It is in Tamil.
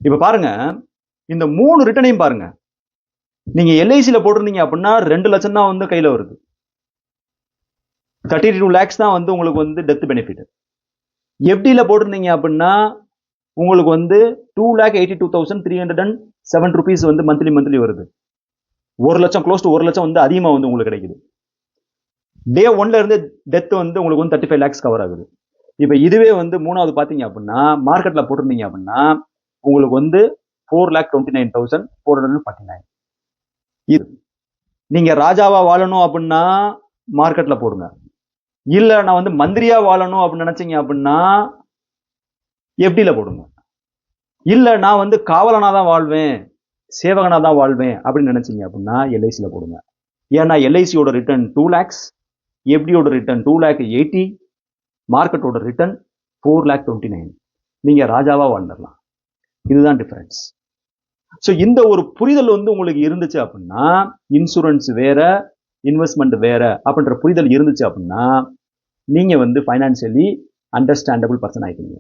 இப்ப பாருங்க, இந்த 3 ரிட்டர்னையும் பாருங்க. நீங்க எல்ஐசில போட்டிருந்தீங்க அப்படின்னா 2 லட்சம் தான் வந்து கையில வருது. 32 lakhs தான் வந்து உங்களுக்கு வந்து டெத் பெனிஃபிட். எஃப்டில போட்டிருந்தீங்க அப்படின்னா உங்களுக்கு வந்து 2,82,307 rupees வந்து மந்த்லி வருது. 1 லட்சம் க்ளோஸ் டு 1 லட்சம் வந்து அதிகமா வந்து உங்களுக்கு கிடைக்குது. டே 1ல இருந்து டெத் வந்து உங்களுக்கு வந்து 35 lakhs கவர் ஆகுது. இப்ப இதுவே வந்து மூணாவது பாத்தீங்க அப்படின்னா மார்க்கெட்ல போட்டிருந்தீங்க அப்படின்னா உங்களுக்கு வந்து 4,29,449. இது நீங்க ராஜாவா வாழணும் அப்படின்னா மார்க்கெட்ல போடுங்க. இல்ல நான் வந்து மந்திரியா வாழணும் அப்படின்னு நினைச்சீங்க அப்படின்னா எஃப்டில போடுங்க. இல்ல நான் வந்து காவலனா தான் வாழ்வேன், சேவகனா தான் வாழ்வேன் அப்படின்னு நினைச்சீங்க அப்படின்னா எல்ஐசில போடுங்க. ஏன்னா எல்ஐசியோட ரிட்டர்ன் 2 lakhs, எஃப்டியோட ரிட்டர்ன் 2,80,000, மார்க்கெட்டோட ரிட்டர்ன் 4,29,000. நீங்க ராஜாவா வாழ்ந்துடலாம். இதுதான் டிஃபரன்ஸ். ஸோ இந்த ஒரு புரிதல் வந்து உங்களுக்கு இருந்துச்சு அப்படின்னா, இன்சூரன்ஸ் வேற, இன்வெஸ்ட்மெண்ட் வேற அப்படின்ற புரிதல் இருந்துச்சு அப்படின்னா நீங்க வந்து ஃபைனான்சியலி அண்டர்ஸ்டாண்டபிள் பர்சன் ஆயிட்டீங்க.